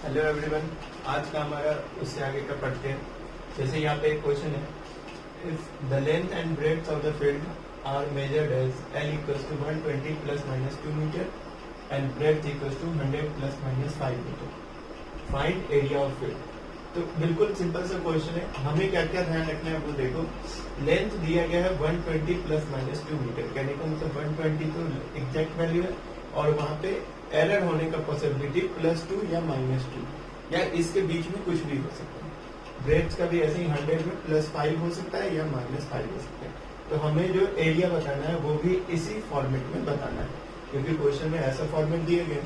Hello everyone, आज का हमारा उससे आगे का पढ़ते हैं। जैसे यहाँ पे एक क्वेश्चन है, if the length and breadth of the field are measured as L equals to 120 plus minus 2 metre and breadth equals to 100 plus minus 5 metre, find area of field. तो बिल्कुल सिंपल सा क्वेश्चन है, हमें क्या क्या ध्यान रखना है वो देखो। लेंथ दिया गया है 120 प्लस माइनस 2 मीटर, कहने का मतलब 120 तो एग्जैक्ट वैल्यू है और वहां पे एरर होने का पॉसिबिलिटी +2 या -2 या इसके बीच में कुछ भी हो सकता है। ब्रेड्थ का भी ऐसे ही 100 में +5 हो सकता है या -5 हो सकता है। तो हमें जो एरिया बताना है वो भी इसी फॉर्मेट में बताना है, क्योंकि क्वेश्चन में ऐसा फॉर्मेट दिए गए।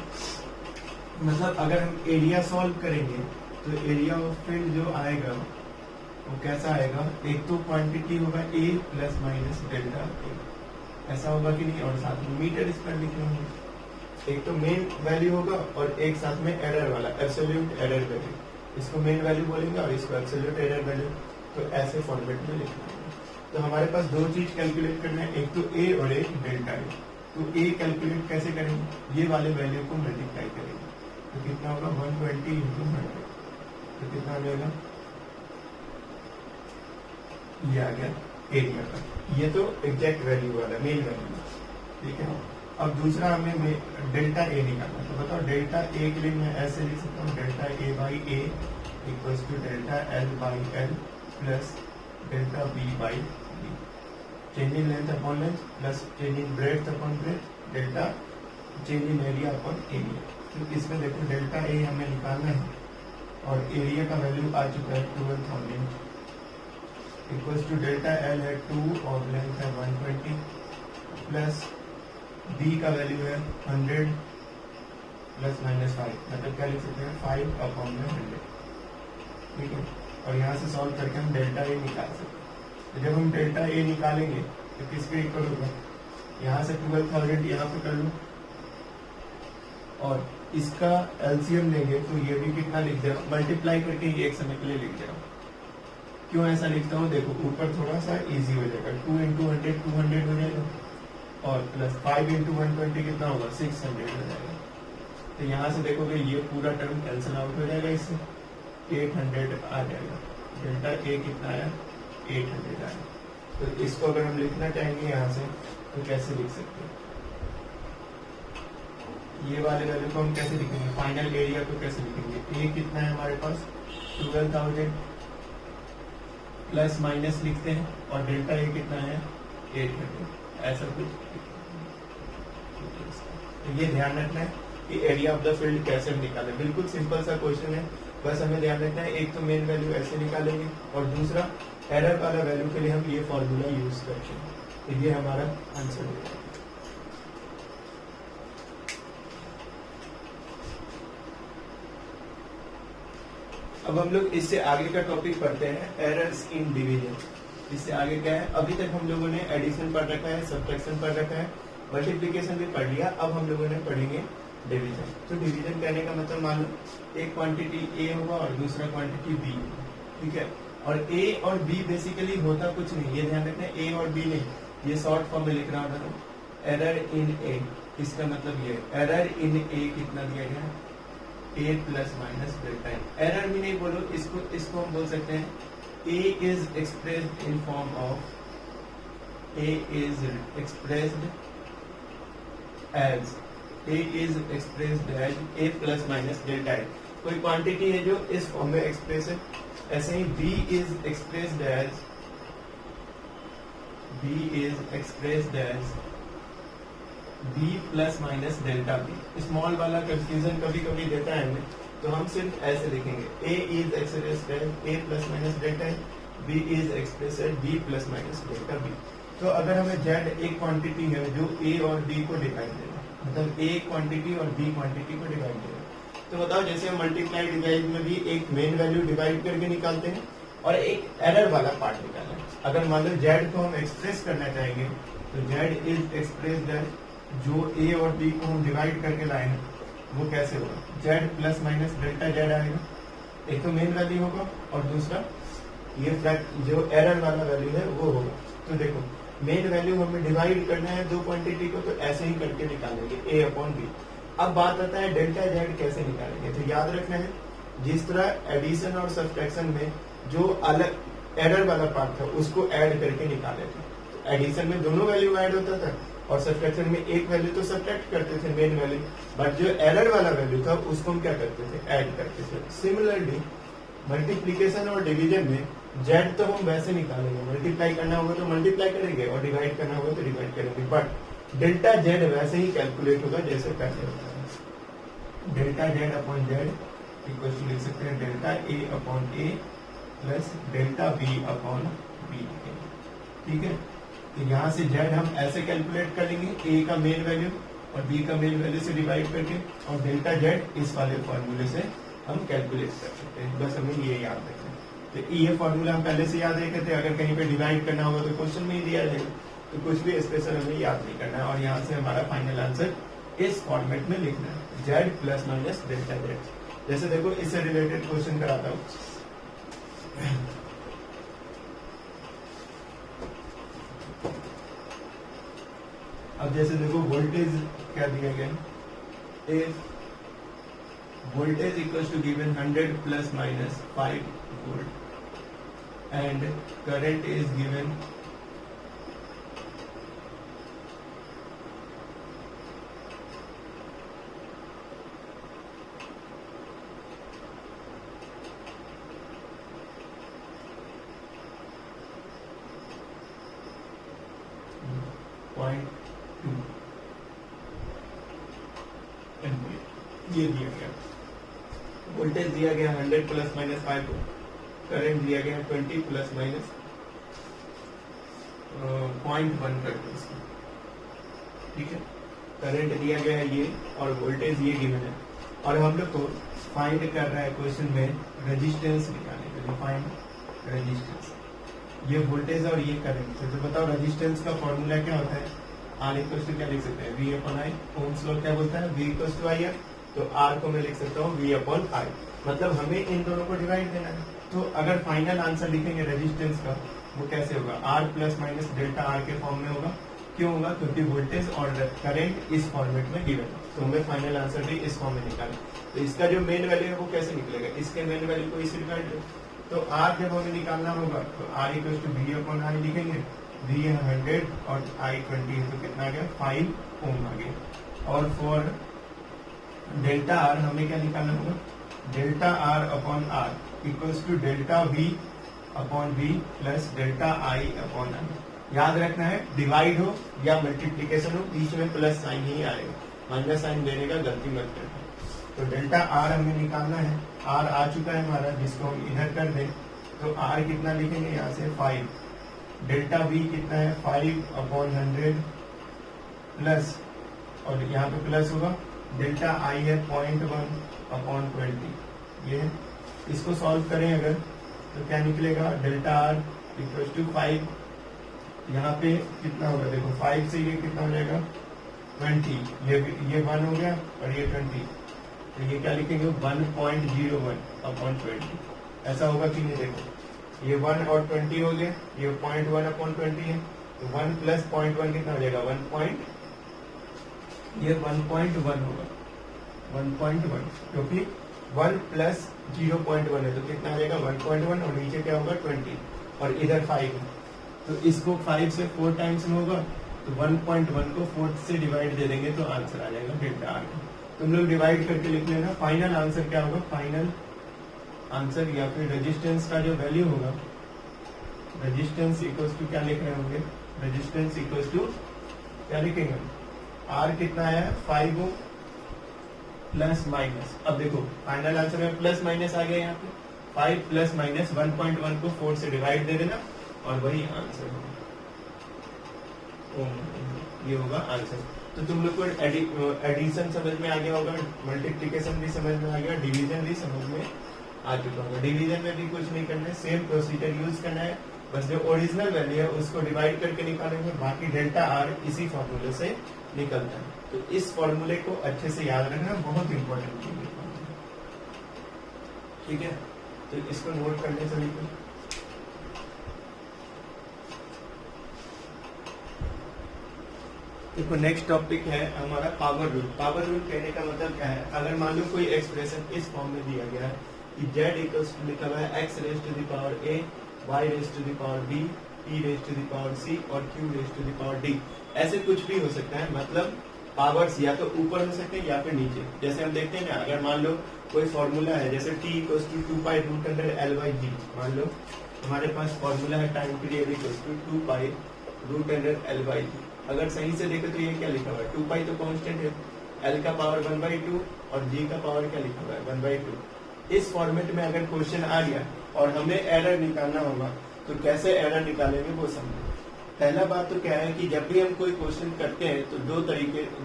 मतलब अगर हम एरिया सॉल्व करेंगे तो एरिया ऑफ फील्ड जो आएगा वो कैसा आएगा, एक तो क्वांटिटी होगा A plus minus delta A, ऐसा होगा कि नहीं, और साथ में मीटर स्क्वायर लिख रहे हैं। एक तो मेन वैल्यू होगा और एक साथ में एरर वाला एब्सोल्यूट एरर वैल्यू, इसको मेन वैल्यू बोलेंगे और इसको एब्सोल्यूट एरर वैल्यू। तो ऐसे फॉर्मेट में लिखना है। तो हमारे पास दो चीज कैलकुलेट करना है, एक तो A और एक डेल्टा A। तो A कैलकुलेट कैसे करेंगे, ये वाले वैल्यू को मल्टीप्लाई करेंगे तो कितना होगा 120 इंटू 100, तो कितना आ जाएगा, ये आ गया एरिया का। ये तो एग्जैक्ट वैल्यू वाला मेन वैल्यू, ठीक है। अब दूसरा हमें डेल्टा ए निकालना है। तो बताओ डेल्टा ए के लिए मैं ऐसे लिख सकता हूँ, delta A by A equals to delta L by L plus delta B by B, change in length upon length plus change in breadth upon breadth delta change in area upon area. तो इसमें देखो delta A हमें निकालना है और area का value आ चुका है 12,000 इक्वल्स टू डेल्टा एल है 2 और लेंथ है 120 प्लस बी का वैल्यू है 100 प्लस माइनस 5, मतलब क्या लिख सकते हैं 5 अपॉन में 100, ठीक है। और यहाँ से सॉल्व करके हम डेल्टा ए निकाल सकते हैं। तो जब हम डेल्टा ए निकालेंगे तो किसके इक्वल होगा, यहाँ से 12,000 यहाँ पे कर लो और इसका एलसीएम लेंगे तो ये भी कितना लिख जाओ, मल्टीप्लाई करके ये एक समय के लिए लिख जाओ। क्यों ऐसा लिखता हूँ, देखो ऊपर थोड़ा सा इजी हो जाएगा, 2 इंटू 100 200 हो जाएगा और प्लस 5 इंटू 120 कितना होगा 600 हो जाएगा। तो यहाँ से देखोगे ये पूरा टर्म कैंसिल आउट हो जाएगा, इससे 800 आ जाएगा। डेल्टा ए कितना आया 800 आया। तो इसको अगर हम लिखना चाहेंगे यहाँ से तो कैसे लिख सकते हैं, ये वाले वैल्यू को हम कैसे लिखेंगे, फाइनल एरिया को कैसे लिखेंगे, ए कितना है हमारे पास 12,000 प्लस माइनस लिखते हैं और डेल्टा ए कितना है 800, ऐसा कुछ। तो ये ध्यान रखना है कि एरिया ऑफ द फील्ड कैसे हम निकालें। बिल्कुल सिंपल सा क्वेश्चन है, बस हमें ध्यान रखना है एक तो मेन वैल्यू ऐसे निकालेंगे और दूसरा एरर वाला वैल्यू के लिए हम ये फॉर्मूला यूज करते हैं। तो ये हमारा आंसर होगा। अब हम लोग इससे आगे का टॉपिक पढ़ते हैं, एरर्स इन डिवीजन। इससे आगे क्या है, अभी तक हम लोगों ने एडिशन पढ़ रखा है, सब्ट्रैक्शन पढ़ रखा है, मल्टीप्लिकेशन भी पढ़ लिया। अब हम लोगों ने पढ़ेंगे डिवीजन। तो डिवीजन कहने का मतलब मान लो एक क्वांटिटी ए होगा और दूसरा क्वांटिटी बी होगा, ठीक है। और ए और बी बेसिकली होता कुछ नहीं, ये ध्यान रखना है, ए और बी नहीं, ये शॉर्ट फॉर्म में लिख रहा हूँ, एरर इन ए। इसका मतलब ये एरर इन ए कितना दिया गया, ए plus minus delta A. Error भी नहीं बोलो, इसको हम बोल सकते हैं A is expressed in form of A is expressed as A plus minus delta A। कोई क्वांटिटी है जो इस फॉर्म में एक्सप्रेस है। ऐसे ही B is expressed as B plus minus delta B। Small वाला कंफ्यूजन कभी कभी देता है हमें, तो हम सिर्फ ऐसे लिखेंगे A is expressed as A plus minus delta B is expressed as B plus minus delta B। तो अगर हमें Z एक क्वांटिटी है जो A और B को डिवाइड देगा, मतलब A क्वांटिटी और B क्वांटिटी को डिवाइड देगा, तो बताओ जैसे हम मल्टीप्लाई डिवाइड में भी एक मेन वैल्यू डिवाइड करके निकालते हैं और एक एरर वाला पार्ट निकालना है। अगर मान लो Z को हम एक्सप्रेस करना चाहेंगे तो Z इज एक्सप्रेस्ड एज, जो A और B को हम डिवाइड करके लाए हैं वो कैसे होगा, Z plus minus delta Z आएगा। एक तो मेन वैल्यू होगा और दूसरा ये जो एरर वाला वैल्यू है वो होगा। तो देखो मेन वैल्यू हमें डिवाइड करना है दो क्वांटिटी को, तो ऐसे ही करके निकालेंगे A अपॉन B। अब बात आता है डेल्टा Z कैसे निकालेंगे। तो याद रखना है जिस तरह एडिशन और सब्ट्रैक्शन में जो अलग एरर वाला पार्ट था उसको ऐड करके निकाले थे, तो एडिशन में दोनों वैल्यू ऐड होता था और सब्ट्रैक्शन में एक वैल्यू तो सब्ट्रैक्ट करते थे मेन वैल्यू, बट जो एरर वाला वैल्यू था उसको हम क्या करते थे, ऐड करते थे। सिमिलरली मल्टीप्लीकेशन और डिवीजन में जेड तो हम वैसे निकालेंगे, मल्टीप्लाई करना होगा तो मल्टीप्लाई करेंगे और डिवाइड करना होगा तो डिवाइड करेंगे, बट डेल्टा जेड वैसे ही कैलकुलेट होगा जैसे पहले होता है। Delta Z upon Z equal to लिख सकते हैं delta A upon A plus delta B upon B. ठीक है, तो यहाँ से जेड हम ऐसे कैलकुलेट कर लेंगे, ए का मेन वैल्यू और बी का मेन वैल्यू से डिवाइड करके, और डेल्टा जेड इस वाले फॉर्मूले से हम कैलकुलेट कर सकते हैं। बस हमें ये याद रखना है, तो ये फॉर्मूला हम पहले से याद रखे थे, अगर कहीं पे डिवाइड करना होगा तो क्वेश्चन में ही दिया जाएगा, तो कुछ भी स्पेशल हमें याद नहीं करना है। और यहाँ से हमारा फाइनल आंसर इस फॉर्मेट में लिखना है, Z plus minus delta Z. जैसे देखो इससे रिलेटेड क्वेश्चन कराता हूँ। अब जैसे देखो वोल्टेज क्या दिया गया, if voltage equals to given 100 plus minus 5 volt and current is given 0.2 ampere, ये दिया गया। वोल्टेज दिया गया 100 प्लस माइनस 5 वोल्ट, करंट दिया गया 20 प्लस माइनस 0.1 करके इसमें। ठीक है, करंट दिया गया है ये और वोल्टेज ये गिवन है, और हम लोग को फाइंड कर रहा है क्वेश्चन में रेजिस्टेंस निकालने के लिए। फाइंड रेजिस्टेंस, ये वोल्टेज और ये करंट है, तो बताओ रेजिस्टेंस का फॉर्मूला क्या होता है। आर इक्वल टू क्या लिख सकते हैं, V upon I. Ohm's law क्या बोलता है, V equal to I R, तो आर को मैं लिख सकता हूँ वी अपॉन आई, मतलब हमें इन दोनों को डिवाइड देना है। तो अगर फाइनल आंसर लिखेंगे रेजिस्टेंस का, वो कैसे होगा, R plus minus delta R के फॉर्म में होगा। क्यों होगा, क्योंकि वोल्टेज और करंट इस फॉर्मेट में गिवन है, तो हमें फाइनल आंसर भी इस फॉर्म में निकालना। तो इसका जो मेन वैल्यू है वो कैसे निकलेगा, इसके मेन वैल्यू को इसी डिवाइड, तो आर जब हमें निकालना होगा तो R equal to V upon I लिखेंगे। वी 100 और आई 20 है, तो कितना आ गया 5 ओम आ गया। और फॉर डेल्टा आर हमें क्या निकालना होगा, delta R upon R equals to delta V upon V plus delta I upon I. याद रखना है, डिवाइड हो या मल्टीप्लीकेशन हो बीच में प्लस साइन ही आएगा, माइनस साइन देने का गलती मत करना। तो डेल्टा आर हमें निकालना है, आर आ चुका है हमारा, जिसको हम इधर कर दें तो आर कितना लिखेंगे यहाँ से 5, डेल्टा वी कितना है 5 अपॉन 100 प्लस, और यहाँ पे प्लस होगा, डेल्टा आई है 0.1 अपॉन 20, ये है। इसको सॉल्व करें अगर तो क्या निकलेगा, डेल्टा आर इक्वल टू 5, यहाँ पे कितना होगा देखो 5 से ये कितना हो जाएगा 20, ये 1 हो गया और ये 20, तो ये क्या लिखेंगे 1.01 अपॉन 20, ऐसा होगा कि नहीं। देखो ये 1 और 20 हो गया, ये 0.1 अपॉन 20 है, तो 1 प्लस 0.1 कितना हो जाएगा 1.1 होगा, 1.1, क्योंकि 1 प्लस 0.1 है तो कितना आ जाएगा 1.1, और नीचे क्या होगा 20 और इधर 5 है, तो इसको 5 से 4 टाइम्स में होगा, तो 1.1 को 4 से डिवाइड दे देंगे तो आंसर आ जाएगा डेल्टा आर। तुम लोग डिवाइड करके लिख लेना, फाइनल आंसर क्या होगा, फाइनल आंसर या फिर रेजिस्टेंस का जो वैल्यू होगा, रेजिस्टेंस इक्वल्स टू क्या लिख रहे होंगे, रेजिस्टेंस इक्वल्स टू क्या लिखेंगे, आर कितना है 5 ओम प्लस माइनस, अब देखो फाइनल आंसर में प्लस माइनस आ गया, यहाँ पे 5 प्लस माइनस 1.1 को 4 से डिवाइड दे देना और वही आंसर होगा, ये होगा आंसर। तो तुम लोग को एडिशन समझ में आ गया होगा, मल्टीप्लिकेशन भी समझ में आ गया, डिवीजन भी समझ में आ चुका होगा। डिवीजन में भी कुछ नहीं करना है, सेम प्रोसीजर यूज करना है, बस जो ओरिजिनल वैल्यू है उसको डिवाइड करके निकालेंगे, बाकी डेल्टा आर इसी फॉर्मूले से निकलता है। तो इस फॉर्मूले को अच्छे से याद रखना, बहुत इंपॉर्टेंट चीज है, ठीक है। तो इसको नोट करने सभी को। देखो नेक्स्ट टॉपिक है हमारा पावर रूल। पावर रूल कहने का मतलब क्या है, अगर मान लो कोई एक्सप्रेशन इस फॉर्म में दिया गया है कि z इक्वल्स टू लिखा हुआ है x raise to the power a, y raise to the power b, e raise to the power c और q raise to the power d। ऐसे कुछ भी हो सकता है, मतलब पावर्स या तो ऊपर हो सकते हैं या फिर नीचे। जैसे हम देखते हैं ना, अगर मान लो कोई फॉर्मूला है जैसे t equals to 2 pi root under l by g, मान लो हमारे पास फॉर्मूला है time period equals to 2 pi root under l by g। अगर सही से देखें तो ये क्या लिखा हुआ है, 2 पाई तो कांस्टेंट है, l का पावर 1/2 और g का पावर क्या लिखा हुआ है 1/2। इस फॉर्मेट में अगर क्वेश्चन आ गया और हमें एरर निकालना होगा तो कैसे एरर निकालेंगे वो समझो। पहला बात तो क्या है कि जब भी हम कोई क्वेश्चन करते हैं तो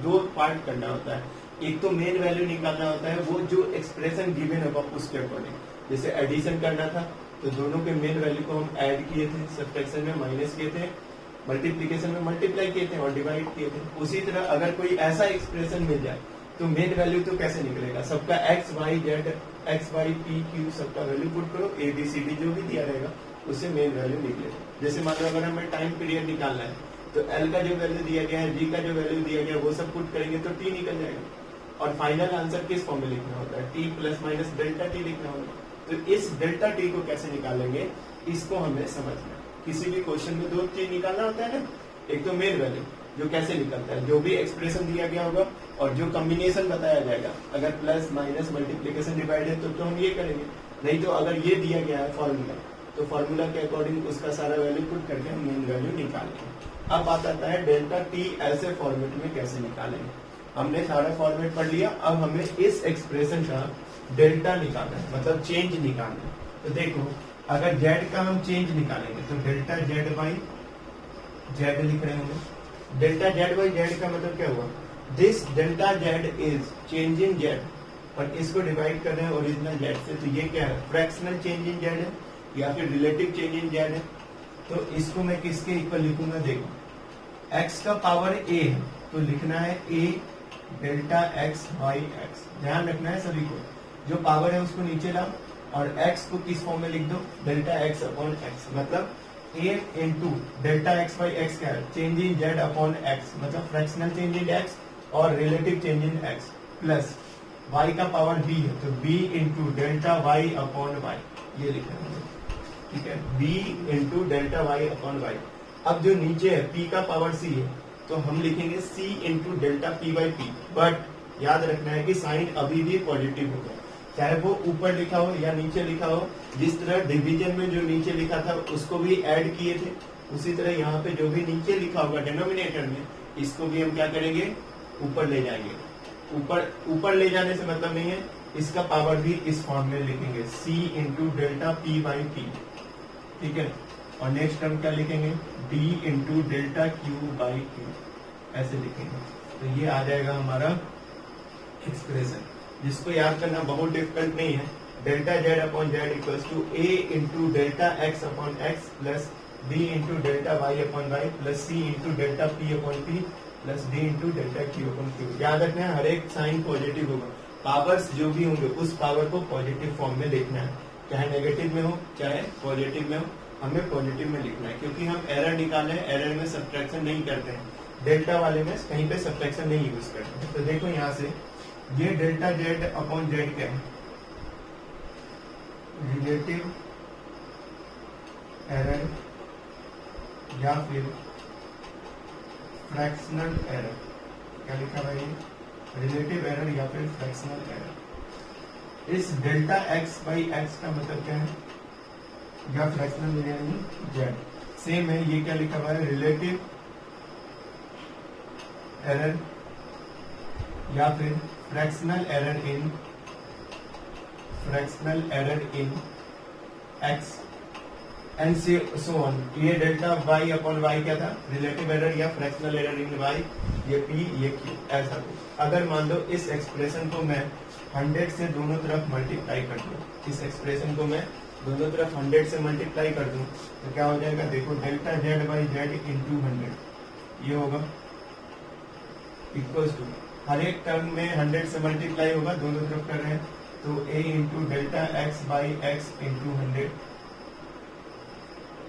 दो पार्ट करना होता है। एक तो मेन वैल्यू निकालना होता है, वो जो एक्सप्रेशन गिवन होगा उसके अकॉर्डिंग। जैसे एडिशन करना था तो दोनों के मेन वैल्यू को हम ऐड किए थे, सब्ट्रैक्शन में माइनस किए थे, मल्टीप्लीकेशन में मल्टीप्लाई किए थे और डिवाइड किए थे। उसी तरह अगर कोई ऐसा एक्सप्रेशन मिल जाए तो मेन वैल्यू तो कैसे निकलेगा, सबका x y z x y p q सबका वैल्यू पुट करो, a b c d जो भी दिया रहेगा उससे मेन वैल्यू निकलेगा। जैसे मान लो अगर हमें टाइम पीरियड निकालना है तो l का जो वैल्यू दिया गया है, g का जो वैल्यू दिया गया है वो सब पुट करेंगे तो t निकल जाएगा। और फाइनल आंसर किस फॉर्म में लिखना होता है, t plus minus delta t लिखना होगा। तो इस डेल्टा t को कैसे निकालेंगे इसको हमें समझना है। किसी भी क्वेश्चन में दो चीज निकालना होता है ना, एक तो मेन वैल्यू जो कैसे निकलता है, जो भी एक्सप्रेशन दिया गया होगा और जो कॉम्बिनेशन बताया जाएगा, अगर प्लस माइनस मल्टीप्लीकेशन डिवाइड है तो हम ये करेंगे, नहीं तो अगर ये दिया गया है फॉर्मूला तो फॉर्मूला के अकॉर्डिंग उसका सारा वैल्यू पुट करके हम मेन वैल्यू निकालेंगे। अब बात आता है डेल्टा टी ऐसे फॉर्मेट में कैसे निकालेंगे। हमने सारा फॉर्मेट पढ़ लिया, अब हमें इस एक्सप्रेशन का डेल्टा निकालना है, मतलब चेंज निकालना है। तो देखो अगर z का हम चेंज निकालेंगे तो डेल्टा z बाई z लिख रहे होंगे। डेल्टा z बाई z का मतलब क्या हुआ, this delta z is change in z, और इसको डिवाइड कर रहे हैं ओरिजिनल z से, तो ये क्या है फ्रैक्शनल चेंज इन z है या फिर रिलेटिव चेंज इन z है। तो इसको मैं किसके इक्वल लिखूंगा, देखो x का पावर a है तो लिखना है a delta x by x। ध्यान रखना है सभी को, जो पावर है उसको नीचे लाओ और x को किस फॉर्म में लिख दो, डेल्टा x अपॉन x, मतलब a into delta x by x क्या है, change in z upon x, मतलब फ्रैक्शनल चेंज इन x और relative change in x, plus y का पावर b है तो b into delta y upon y, ये लिखना है, ठीक है, b into delta y upon y। अब जो नीचे है p का पावर c है तो हम लिखेंगे c into delta p by p, but याद रखना है कि साइन अभी भी पॉजिटिव होगा, चाहे वो ऊपर लिखा हो या नीचे लिखा हो। जिस तरह डिवीजन में जो नीचे लिखा था उसको भी ऐड किए थे, उसी तरह यहाँ पे जो भी नीचे लिखा होगा डिनोमिनेटर में, इसको भी हम क्या करेंगे ऊपर ले जाएंगे। ऊपर ले जाने से मतलब नहीं है, इसका पावर भी इस फॉर्म में लिखेंगे c into delta p by p, ठीक है। और नेक्स्ट टर्म क्या लिखेंगे, d into delta q by q, ऐसे लिखेंगे। तो ये आ जाएगा हमारा एक्सप्रेशन, जिसको याद करना बहुत डिफिकल्ट नहीं है। Delta z upon z equals to a into delta x upon x plus b into delta y upon y plus c into delta p upon p plus d into delta q upon q। याद रखना है हर एक sign positive होगा, powers जो भी होंगे उस power को पॉजिटिव फॉर्म में लिखना है, चाहे नेगेटिव में हो चाहे पॉजिटिव में हो, हमें पॉजिटिव में लिखना है, क्योंकि हम एरर निकाले हैं, एरर में सब्ट्रैक्शन नहीं करते हैं, डेल्टा वाले में कहीं पे सब्ट्रैक्शन नहीं यूज करते हैं। तो देखो यहाँ से ये डेल्टा z अपॉन z क्या है, रिलेटिव एरर या फिर फ्रैक्शनल एरर, क्या लिखा हुआ है, रिलेटिव एरर या फिर फ्रैक्शनल एरर। इस डेल्टा x बाई x का मतलब क्या है, या फ्रैक्शनल यानी z, सेम है, ये क्या लिखा हुआ है, रिलेटिव एरर या फिर fractional error in x and so on. ये डेल्टा y अपॉन y क्या था, रिलेटिव एरर या फ्रैक्शनल एरर इन y, ये p ये q, ऐसा कुछ। अगर मान लो इस एक्सप्रेशन को मैं 100 से दोनों तरफ मल्टीप्लाई कर दूं, इस एक्सप्रेशन को मैं दोनों तरफ 100 से मल्टीप्लाई कर दूं तो क्या हो जाएगा, देखो delta z by z into 100 ये होगा इक्वल्स टू, हर एक टर्म में 100 से मल्टीप्लाई होगा, दोनों तरफ कर रहे हैं तो a into delta x by x into 100।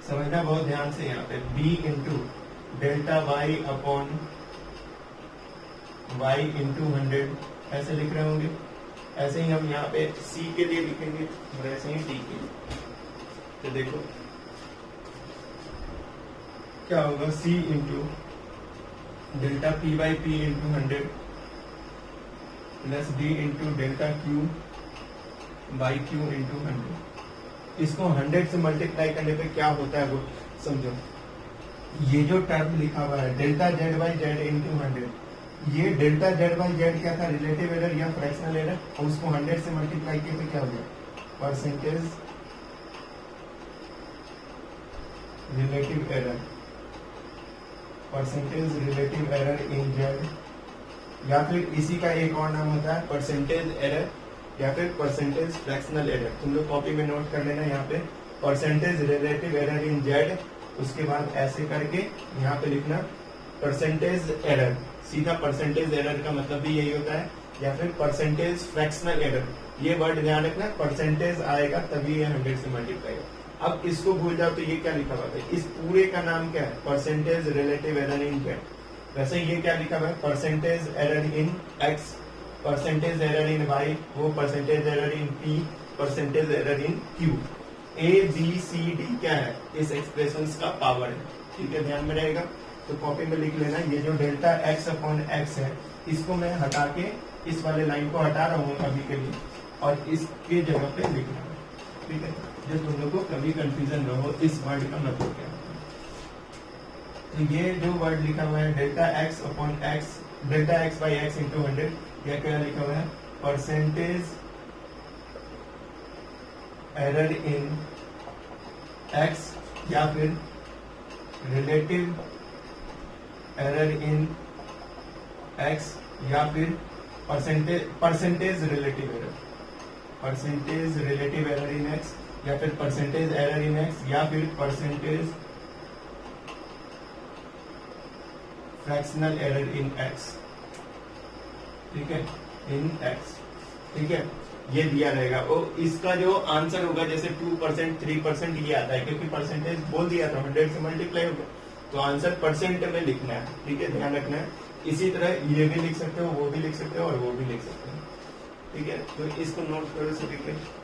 समझना बहुत ध्यान से, यहाँ पे b into delta y upon y into 100 ऐसे लिख रहे होंगे। ऐसे ही हम यहाँ पे सी के लिए लिखेंगे और ऐसे ही डी के लिए। तो देखो क्या होगा, C into delta P by P into 100 plus D into delta Q by Q into 100। इसको 100 से मल्टीप्लाई करने पे क्या होता है वो समझो। ये जो टर्म लिखा हुआ है delta Z by Z into 100, ये डेल्टा जेड बाई जेड क्या था, रिलेटिव एरर या फ्रैक्शनल एरर, और उसको 100 से मल्टीप्लाई किए तो क्या हो गया, percentage relative error, percentage relative error in Z, या फिर इसी का एक और नाम होता है परसेंटेज एरर या फिर परसेंटेज फ्रैक्शनल एरर। तुम लोग कॉपी में नोट कर लेना यहाँ पे percentage relative error in Z, उसके बाद ऐसे करके यहाँ पे लिखना परसेंटेज एरर, सीधा परसेंटेज एरर का मतलब भी यही होता है, या फिर परसेंटेज फ्रैक्शनल एरर। ये वर्ड ध्यान रखना, परसेंटेज आएगा तभी ये 100 से मल्टीप्लाई होगा। अब इसको भूल जाओ तो ये क्या लिखा हुआ था, इस पूरे का नाम क्या है, percentage relative error in Z. वैसे ये क्या लिखा हुआ है, percentage error in X, percentage error in Y, वो percentage error in P, percentage error in Q. A B C D क्या है, इस एक्सप्रेशन का पावर है, ठीक है, ध्यान में रहेगा। तो कॉपी में लिख लेना, ये जो डेल्टा एक्स अपॉन एक्स है इसको मैं हटा के इस वाले लाइन को हटा रहा हूँ अभी के लिए, और इसके जगह पे लिखना है, ठीक है, जो तुम लोग को कभी कंफ्यूजन न हो इस वर्ड का मतलब क्या है। तो ये जो वर्ड लिखा हुआ है delta x upon x, delta X by X into 100, यह क्या लिखा हुआ है, परसेंटेज एरर इन एक्स या फिर रिलेटिव एरर इन एक्स या फिर percentage relative error, percentage relative error in x या फिर परसेंटेज एरर इन एक्स या फिर percentage fractional error in x, ठीक है, इन एक्स, ठीक है, ये दिया रहेगा। और इसका जो आंसर होगा जैसे 2%, 3% ये आता है, क्योंकि परसेंटेज बोल दिया था 100 से मल्टीप्लाई होगा, तो आंसर परसेंट में लिखना है, ठीक है, ध्यान रखना है। इसी तरह ये भी लिख सकते हो, वो भी लिख सकते हो और वो भी लिख सकते हो, ठीक है। तो इसको नोट करो सभी के।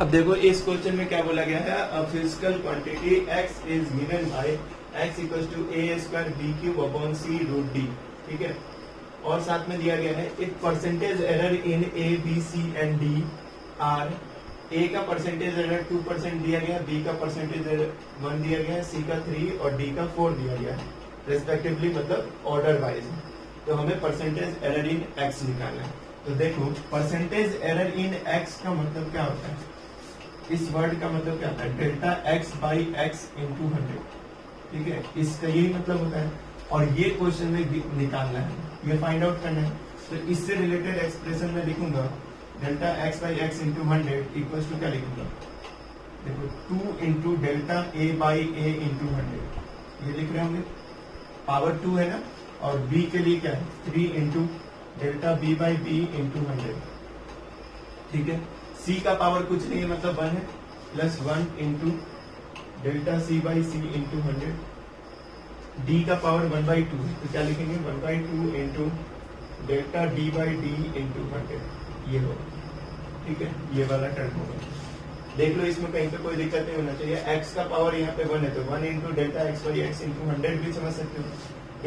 अब देखो इस क्वेश्चन में क्या बोला गया है, a physical quantity x is given by x equals to a square b cube upon c root d, ठीक है। और साथ में दिया गया है एक percentage error in a b c and d are, a का परसेंटेज एरर 2% दिया गया, b का परसेंटेज एरर 1 दिया गया, c का 3 और d का 4 दिया गया है रेस्पेक्टिवली, मतलब ऑर्डर वाइज। तो हमें परसेंटेज एरर इन x निकालना है। तो देखो परसेंटेज एरर इन x का मतलब क्या होता है, इस वर्ड का मतलब क्या होता है, delta X by X into 100, ठीक है, इसका यही मतलब होता है। और ये क्वेश्चन में निकालना है, ये फाइंड आउट करना है। तो इससे रिलेटेड एक्सप्रेशन में लिखूंगा delta X by X into 100 equal to क्या लिखूंगा, देखो 2 into delta A by A into 100, ये लिख रहे होंगे, पावर 2 है ना, और बी के लिए क्या है 3 into delta B by B into 100, ठीक है। सी का पावर कुछ नहीं है, मतलब 1 है, plus 1 into delta C by C into 100, D का पावर 1/2 है, तो क्या लिखेंगे 1/2 into delta D by D into 100, ये होगा, ठीक है, ये वाला टर्म होगा। देख लो इसमें कहीं पे कोई दिक्कत नहीं होना चाहिए। x का पावर यहाँ पे 1 है, तो 1 into delta X by X into 100 भी समझ सकते हो।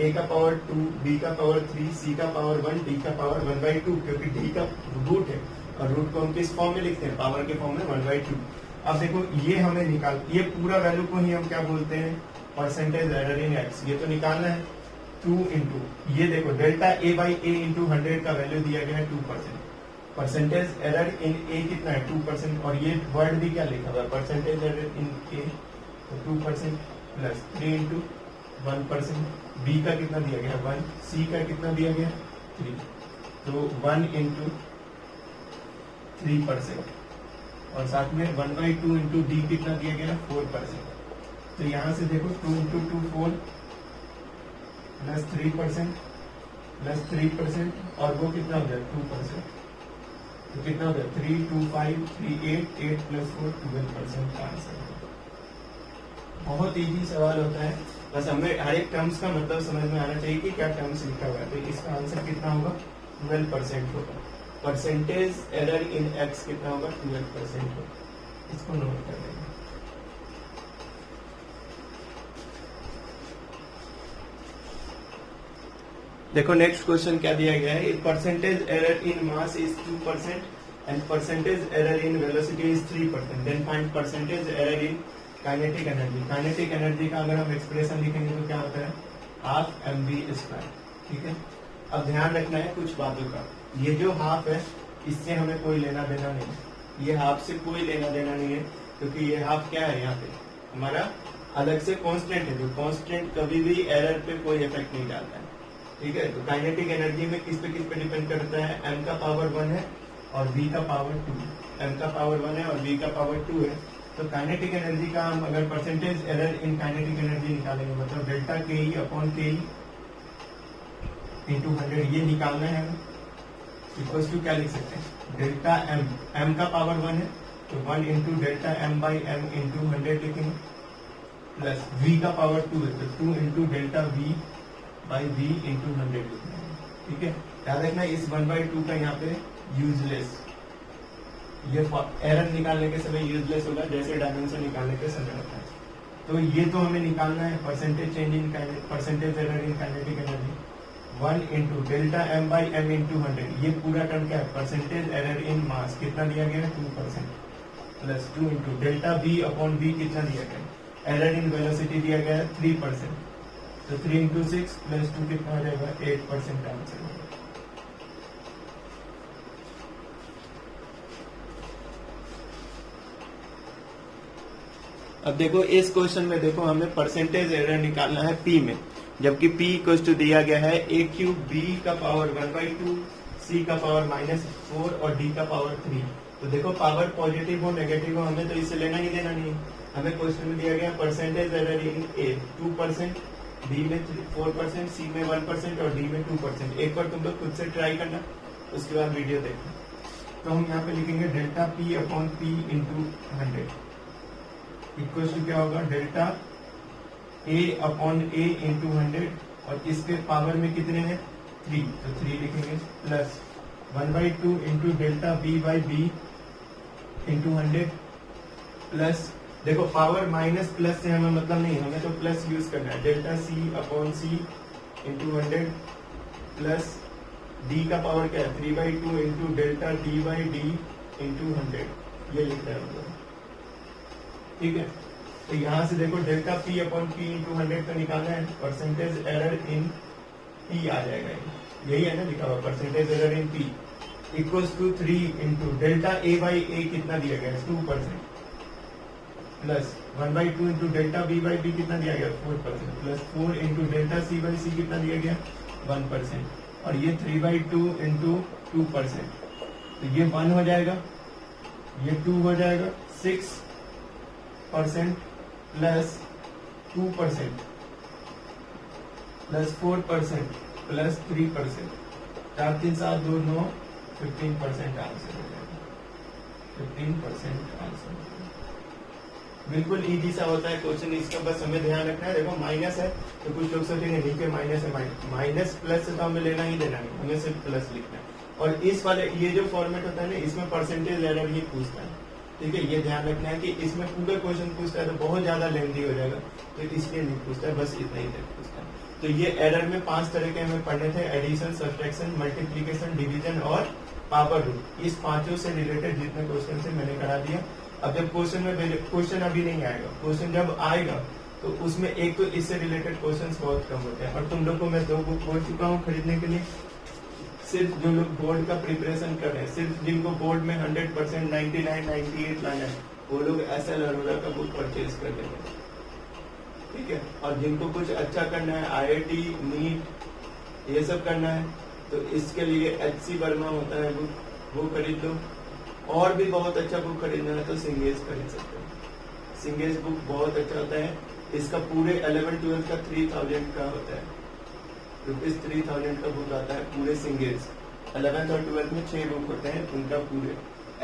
a का पावर 2, b का पावर 3, c का पावर 1, d का पावर 1/2, क्योंकि d का रूट है और रूट को हम किस फॉर्म में लिखते हैं, पावर के फॉर्म में 1/2। अब देखो ये हमें निकाल, ये पूरा वैल्यू को ही हम क्या बोलते हैं, परसेंटेज एरर इन एक्स, ये तो निकालना है। 2 इंटू ये देखो delta A by A into 100 का वैल्यू दिया गया है 2%, परसेंटेज एरर इन ए कितना है 2%, और ये वर्ड भी क्या लिखा हुआ है, परसेंटेज एरर इन ए, तो 2% प्लस 3 इंटू 1%, बी का कितना दिया गया 1, सी का कितना दिया गया 3, तो 1 इंटू 3%, और साथ में 1/2 इंटू डी कितना दिया गया 4%। तो यहां से देखो 2 इंटू 2 4 प्लस 3% प्लस 3%, और वो कितना हो गया 2%, तो कितना हो गया 3 2 5 3 8 8 प्लस 4 12% का आंसर है। बहुत इजी सवाल होता है, बस हमें हर एक टर्म्स का मतलब समझ में आना चाहिए कि क्या टर्म्स लिखा हुआ है। तो इसका आंसर कितना होगा, 12% होगा। परसेंटेज एरर इन एक्स कितना होगा, 12% होगा। इसको नोट कर लेंगे। देखो नेक्स्ट क्वेश्चन क्या दिया गया है, percentage error in mass is 2% and percentage error in velocity is 3%, then find percentage error in kinetic energy. Kinetic energy का अगर हम एक्सप्रेशन लिखेंगे तो क्या होता है, हाफ mv²। ठीक है, अब ध्यान रखना है कुछ बातों का, ये जो हाफ है इससे हमें कोई लेना देना नहीं, ये हाफ से कोई लेना देना नहीं है, क्योंकि ये हाफ क्या है, यहाँ पे हमारा अलग से कांस्टेंट है, जो कांस्टेंट कभी भी एरर पे कोई इफेक्ट नहीं डालता है। ठीक है, तो काइनेटिक एनर्जी में किस पे डिपेंड करता है, m का पावर 1 है और v का पावर 2, m का पावर 1 है और v का पावर 2 है। तो काइनेटिक एनर्जी का हम अगर percentage error in kinetic energy निकालेंगे, मतलब डेल्टा के ई अपॉन के ई इंटू 100, ये निकालना है हमें। इक्वल्स टू क्या लिख सकते हैं, डेल्टा m का पावर 1 है तो 1 into delta m by M into 100 लिखेंगे, प्लस v का पावर 2 है तो 2 into delta v by v into 100 लिखना है। ठीक है, याद रखना इस 1/2 का यहाँ पे यूजलेस, ये एरर निकालने के समय यूजलेस होगा, जैसे डायमेंशन निकालने के समय होता है। तो ये तो हमें निकालना है percentage change in percentage error in kinetic energy, 1 into delta m by M into 100, ये पूरा टर्म क्या है, परसेंटेज एरर इन मास कितना दिया गया है 2%, plus 2 into delta v upon v कितना दिया गया है, एरर इन वेलोसिटी दिया गया है 3%, तो 3 इंटू 6 प्लस 2 कितना हो जाएगा, 8% आंसर होगा। अब देखो इस क्वेश्चन में देखो हमें परसेंटेज एरर निकालना है p में, जबकि p इक्वल टू दिया गया है a क्यूब b का पावर 1/2 c का पावर -4 और d का पावर 3। तो देखो पावर पॉजिटिव हो नेगेटिव हो हमें तो इससे लेना ही देना नहीं है। हमें क्वेश्चन में दिया गया percentage error in a 2%, b में 4%, c में 1% और d में 2%। एक बार तुम लोग खुद से ट्राई करना, उसके बाद वीडियो देखना। तो हम यहाँ पे लिखेंगे delta p upon p into 100 equal to क्या होगा, delta a upon a into 100 और इसके पावर में कितने हैं 3, तो 3 लिखेंगे, plus 1/2 into delta b by b into 100, plus देखो पावर माइनस प्लस से हमें मतलब नहीं, हमें तो प्लस यूज करना है, delta c upon c into 100 plus d का पावर क्या है 3/2 into delta d by d into 100, ये लिखना है मतलब। ठीक है, तो यहाँ से देखो delta p upon p into 100 तो निकालना है, परसेंटेज एरर इन p आ जाएगा, यही है ना लिखा हुआ, percentage error in p equals to 3 into delta a by a कितना दिया गया है 2%, plus 1/2 into delta b by b कितना दिया गया 4%, plus 4 into delta c by c कितना दिया गया 1%, और ये 3/2 इंटू 2%, तो ये 1 हो जाएगा, ये 2 हो जाएगा, 6% प्लस 2% प्लस 4% प्लस 3%, 4 3 7 2 9, 15% आंसर हो जाएगा, 15% आंसर। बिल्कुल इजी सा होता है क्वेश्चन, इसका बस हमें ध्यान रखना है। देखो माइनस है तो कुछ लोग सोचेंगे नीचे माइनस है, माइनस प्लस से तो हमें लेना ही देना नहीं, हमें सिर्फ प्लस लिखना है। और इस वाले ये जो फॉर्मेट होता है ना, इसमें परसेंटेज एरर ही पूछता है। ठीक है, ये ध्यान रखना है कि इसमें पूरा क्वेश्चन पूछता है तो बहुत ज्यादा लेंथी हो जाएगा, तो इसलिए नहीं पूछता है, बस इतना ही तक पूछता है। तो ये एरर में 5 तरह के हमें पढ़ने थे, एडिशन, सब्ट्रैक्शन, मल्टीप्लीकेशन, डिवीजन और पावर रूल। इस पांचों से रिलेटेड जितने क्वेश्चन थे मैंने करा दिया। अब जब क्वेश्चन में क्वेश्चन अभी नहीं आएगा, क्वेश्चन जब आएगा तो उसमें एक तो इससे रिलेटेड क्वेश्चंस बहुत कम होते हैं। और तुम लोग को मैं 2 बुक बोल चुका हूँ खरीदने के लिए। सिर्फ जो लोग बोर्ड का प्रिपरेशन कर रहे हैं, सिर्फ जिनको बोर्ड में 100%, 99, 98 लाना है, वो लोग SL अरोड़ा का बुक परचेज कर लेंगे। ठीक है, और जिनको कुछ अच्छा करना है, IIT, नीट, ये सब करना है, तो इसके लिए HC वर्मा होता है बुक, वो खरीद लो। और भी बहुत अच्छा बुक खरीदना है तो सिंगेज खरीद सकते हो। सिंगेज बुक बहुत अच्छा होता है, इसका पूरे 11-12 का 3000 का होता है, ₹3000 का बुक आता है पूरे सिंगेज। 11th और 12th में 6 बुक होते हैं उनका पूरे।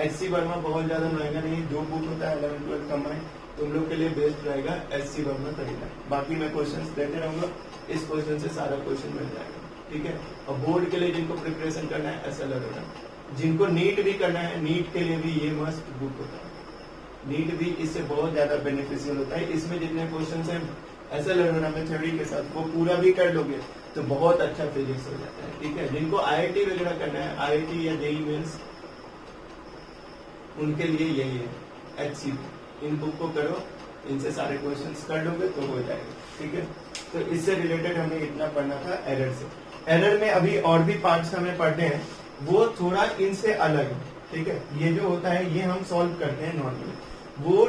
HC वर्मा बहुत ज्यादा महंगा नहीं, 2 बुक होता है 11-12 कम्बाइंड, तुम लोग के लिए बेस्ट रहेगा एससी वर्मा तरीका। बाकी मैं क्वेश्चंस देते रहूंगा, इस क्वेश्चन से सारा क्वेश्चन मिल जाएगा, ठीक है। और बोर्ड के लिए जिनको प्रिपरेशन करना है ऐसा लग रहा है, जिनको नीट भी करना है, नीट के लिए भी ये मस्ट बुक होता है। नीट भी इससे बहुत ज्यादा बेनिफिशियल होता है। इसमें जितने क्वेश्चन हैं ऐसा लग रहा है थ्योरी के साथ वो पूरा भी कर लोगे तो बहुत अच्छा फिजिक्स हो जाता है, ठीक है। जिनको आईआईटी वगैरह करना है, आईआईटी या जेईई मेंस, उनके लिए यही है HCP। इन बुक को करो, इनसे सारे क्वेश्चंस कर लोगे तो हो जाएगा, ठीक है। तो इससे रिलेटेड हमें इतना पढ़ना था एरर से। एरर में अभी और भी पार्ट्स हमें पढ़ने हैं, वो थोड़ा इनसे अलग है, ठीक है। ये जो होता है ये हम सॉल्व करते हैं नॉर्मली, वो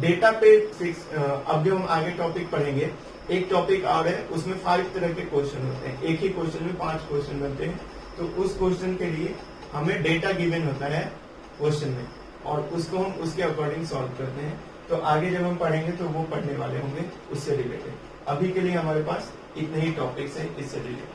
डेटा पे फिक्स। अब जो हम आगे टॉपिक पढ़ेंगे, एक टॉपिक और है उसमें 5 तरह के क्वेश्चन होते हैं, एक ही क्वेश्चन में 5 क्वेश्चन बनते हैं। तो उस क्वेश्चन के लिए हमें डेटा गिवन होता है क्वेश्चन में, और उसको हम उसके अकॉर्डिंग सॉल्व करते हैं। तो आगे जब हम पढ़ेंगे तो वो पढ़ने वाले होंगे उससे रिलेटेड। अभी के लिए हमारे पास इतने ही टॉपिक्स हैं इससे रिलेटेड।